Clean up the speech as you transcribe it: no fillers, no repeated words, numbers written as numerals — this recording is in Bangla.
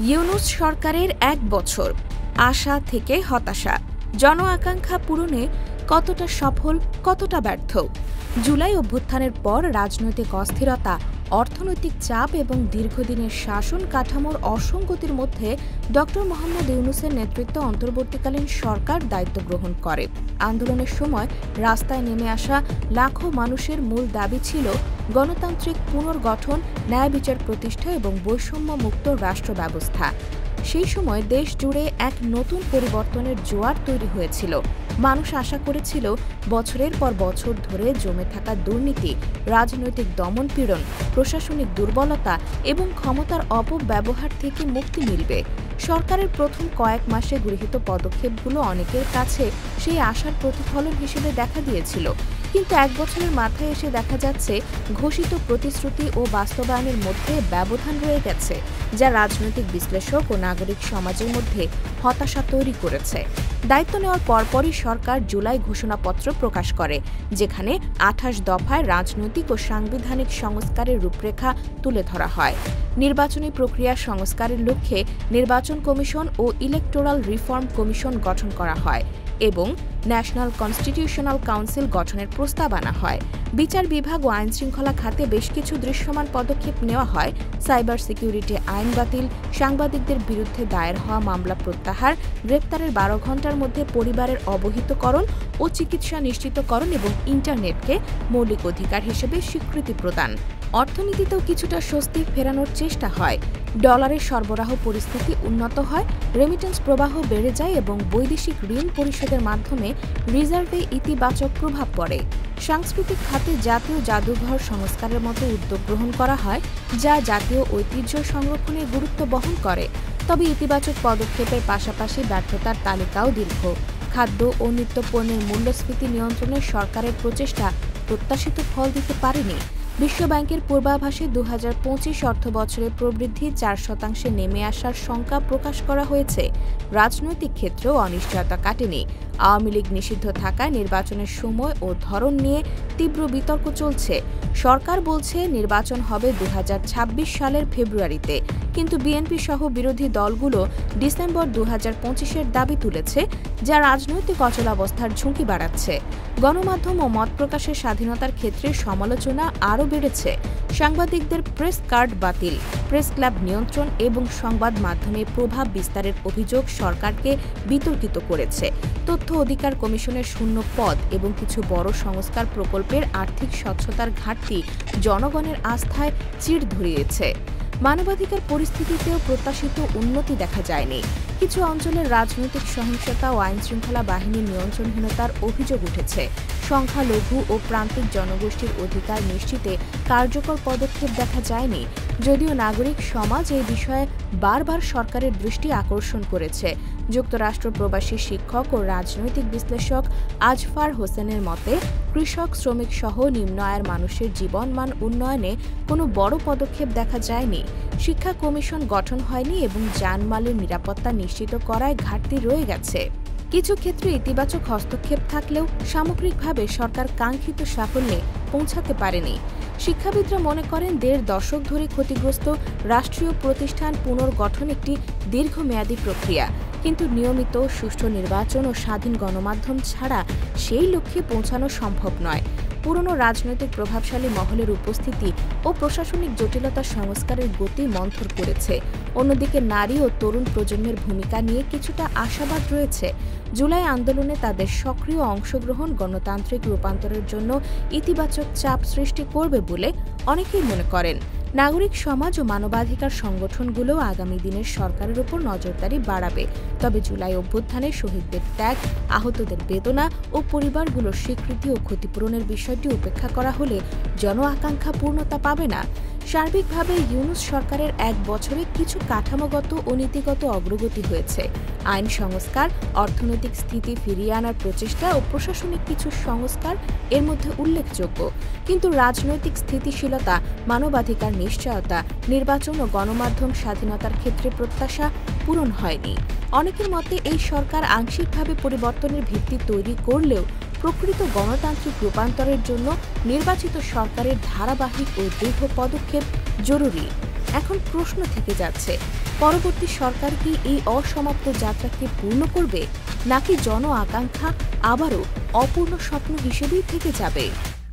ইউনূস সরকারের ১ বছর, আশা থেকে হতাশা, জন আকাঙ্ক্ষা পূরণে কতটা সফল, কতটা ব্যর্থ। জুলাই অভ্যুত্থানের পর রাজনৈতিক অস্থিরতা, অর্থনৈতিক চাপ এবং দীর্ঘদিনের শাসন কাঠামোর অসঙ্গতির মধ্যে ড মোহাম্মদ ইউনূসের নেতৃত্বে অন্তর্বর্তীকালীন সরকার দায়িত্ব গ্রহণ করে। আন্দোলনের সময় রাস্তায় নেমে আসা লাখো মানুষের মূল দাবি ছিল গণতান্ত্রিক পুনর্গঠন, ন্যায় বিচার প্রতিষ্ঠা এবং বৈষম্য মুক্ত রাষ্ট্র ব্যবস্থা। সেই সময় দেশ জুড়ে এক নতুন পরিবর্তনের জোয়ার তৈরি হয়েছিল। মানুষ আশা করেছিল বছরের পর বছর ধরে জমে থাকা দুর্নীতি, রাজনৈতিক দমনপীড়ন, প্রশাসনিক দুর্বলতা এবং ক্ষমতার অপব্যবহার থেকে মুক্তি মিলবে। সরকারের প্রথম কয়েক মাসে গৃহীত পদক্ষেপগুলো অনেকের কাছে সেই আশার প্রতিফলন হিসেবে দেখা দিয়েছিল। কিন্তু ১ বছরের মাথায় এসে দেখা যাচ্ছে ঘোষিত প্রতিশ্রুতি ও বাস্তবায়নের মধ্যে ব্যবধান রয়ে গেছে, যা রাজনৈতিক বিশ্লেষক ও নাগরিক সমাজের মধ্যে হতাশা তৈরি করেছে। দায়িত্ব নেওয়ার পরপরই সরকার জুলাই ঘোষণাপত্র প্রকাশ করে, যেখানে ২৮ দফায় রাজনৈতিক ও সাংবিধানিক সংস্কারের রূপরেখা তুলে ধরা হয়। নির্বাচনী প্রক্রিয়া সংস্কারের লক্ষ্যে নির্বাচন কমিশন ও ইলেকটোরাল রিফর্ম কমিশন গঠন করা হয় এবং ন্যাশনাল কনস্টিটিউশনাল কাউন্সিল গঠনের প্রস্তাব আনা হয়। বিচার বিভাগ ও আইনশৃঙ্খলা খাতে বেশ কিছু দৃশ্যমান পদক্ষেপ নেওয়া হয়। সাইবার সিকিউরিটি আইন বাতিল, সাংবাদিকদের বিরুদ্ধে দায়ের হওয়া মামলা প্রত্যাহার, গ্রেপ্তারের ১২ ঘণ্টার মধ্যে পরিবারের অবহিতকরণ ও চিকিৎসা নিশ্চিতকরণ এবং ইন্টারনেটকে মৌলিক অধিকার হিসেবে স্বীকৃতি প্রদান। অর্থনীতিতেও কিছুটা স্বস্তি ফেরানোর চেষ্টা হয়। ডলারের সরবরাহ পরিস্থিতি উন্নত হয়, রেমিটেন্স প্রবাহ বেড়ে যায় এবং বৈদেশিক ঋণ পরিশোধের মাধ্যমে রিজার্ভে ইতিবাচক প্রভাব পড়ে। সাংস্কৃতিক খাতে জাতীয় জাদুঘর সংস্কারের মতো উদ্যোগ গ্রহণ করা হয়, যা জাতীয় ঐতিহ্য সংরক্ষণে গুরুত্ব বহন করে। তবে ইতিবাচক পদক্ষেপের পাশাপাশি ব্যর্থতার তালিকাও দীর্ঘ। খাদ্য ও নিত্যপণ্যের মূল্যস্ফীতি নিয়ন্ত্রণে সরকারের প্রচেষ্টা প্রত্যাশিত ফল দিতে পারেনি। বিশ্বব্যাংকের পূর্বাভাসে ২০২৫ অর্থবছরে প্রবৃদ্ধি ৪% নেমে আসার শঙ্কা প্রকাশ করা হয়েছে। রাজনৈতিক ক্ষেত্রেও অনিশ্চয়তা কাটেনি। আওয়ামী লীগ নিষিদ্ধ থাকায় নির্বাচনের সময় ও ধরন নিয়ে তীব্র বিতর্ক চলছে। সরকার বলছে নির্বাচন হবে ২০২৬ সালের ফেব্রুয়ারিতে, কিন্তু বিএনপি সহ বিরোধী দলগুলো ডিসেম্বর ২০২৫-এর দাবি তুলেছে, যা রাজনৈতিক অচলাবস্থার ঝুঁকি বাড়াচ্ছে। গণমাধ্যম ও মত প্রকাশের স্বাধীনতার ক্ষেত্রে সমালোচনা আরও বেড়েছে। সাংবাদিকদের প্রেস কার্ড বাতিল, প্রেস ক্লাব নিয়ন্ত্রণ এবং সংবাদ মাধ্যমে প্রভাব বিস্তারের অভিযোগ সরকারকে বিতর্কিত করেছে। তথ্য অধিকার কমিশনের শূন্য পদ এবং কিছু বড় সংস্কার প্রকল্পের আর্থিক স্বচ্ছতার ঘাটতি জনগণের আস্থায় চিড় ধরিয়েছে। মানবাধিকার পরিস্থিতিতেও প্রত্যাশিত উন্নতি দেখা যায়নি। কিছু অঞ্চলের রাজনৈতিক সহিংসতা ও আইনশৃঙ্খলা বাহিনীর নিয়ন্ত্রণহীনতার অভিযোগ উঠেছে। সংখ্যালঘু ও প্রান্তিক জনগোষ্ঠীর অধিকার নিশ্চিতে কার্যকর পদক্ষেপ দেখা যায়নি, যদিও নাগরিক সমাজ এই বিষয়ে বারবার সরকারের দৃষ্টি আকর্ষণ করেছে। যুক্তরাষ্ট্র প্রবাসী শিক্ষক ও রাজনৈতিক বিশ্লেষক আজফার হোসেনের মতে, কৃষক, শ্রমিক সহ নিম্ন আয়ের মানুষের জীবনমান উন্নয়নে কোনো বড় পদক্ষেপ দেখা যায়নি। শিক্ষা কমিশন গঠন হয়নি এবং জানমালের নিরাপত্তা নিশ্চিত করায় ঘাটতি রয়ে গেছে। কিছু ক্ষেত্রে ইতিবাচক হস্তক্ষেপ থাকলেও সামগ্রিকভাবে সরকার কাঙ্ক্ষিত সাফল্যে পৌঁছাতে পারেনি। শিক্ষাবিদরা মনে করেন ১.৫ দশক ধরে ক্ষতিগ্রস্ত রাষ্ট্রীয় প্রতিষ্ঠান পুনর্গঠন একটি দীর্ঘমেয়াদী প্রক্রিয়া, কিন্তু নিয়মিত সুষ্ঠু নির্বাচন ও স্বাধীন গণমাধ্যম ছাড়া সেই লক্ষ্যে পৌঁছানো সম্ভব নয়। পুরনো রাজনৈতিক প্রভাবশালী মহলের উপস্থিতি ও প্রশাসনিক জটিলতা সংস্কারের গতি মন্থর করেছে। অন্যদিকে নারী ও তরুণ প্রজন্মের ভূমিকা নিয়ে কিছুটা আশাবাদ রয়েছে। জুলাই আন্দোলনে তাদের সক্রিয় অংশগ্রহণ গণতান্ত্রিক রূপান্তরের জন্য ইতিবাচক চাপ সৃষ্টি করবে বলে অনেকেই মনে করেন। নাগরিক সমাজ ও মানবাধিকার সংগঠনগুলো আগামী দিনের সরকারের উপর নজরদারি বাড়াবে। তবে জুলাই অভ্যুত্থানে শহীদদের ত্যাগ, আহতদের বেদনা ও পরিবারগুলোর স্বীকৃতি ও ক্ষতিপূরণের বিষয়টি উপেক্ষা করা হলে জন আকাঙ্ক্ষা পূর্ণতা পাবে না। সার্বিকভাবে ইউনূস সরকারের ১ বছরে কিছু কাঠামোগত ও নীতিগত অগ্রগতি হয়েছে। আইন সংস্কার, অর্থনৈতিক স্থিতি ফিরিয়ে আনার প্রচেষ্টা ও প্রশাসনিক কিছু সংস্কার এর মধ্যে উল্লেখযোগ্য, কিন্তু রাজনৈতিক স্থিতিশীলতা, মানবাধিকার নিশ্চয়তা, নির্বাচন ও গণমাধ্যম স্বাধীনতার ক্ষেত্রে প্রত্যাশা পূরণ হয়নি। অনেকের মতে এই সরকার আংশিকভাবে পরিবর্তনের ভিত্তি তৈরি করলেও প্রকৃত গণতান্ত্রিক রূপান্তরের জন্য নির্বাচিত সরকারের ধারাবাহিক ও দৃঢ় পদক্ষেপ জরুরি। এখন প্রশ্ন থেকে যাচ্ছে, পরবর্তী সরকার কি এই অসমাপ্ত যাত্রাকে পূর্ণ করবে, নাকি জন আকাঙ্ক্ষা আবারও অপূর্ণ স্বপ্ন হিসেবেই থেকে যাবে?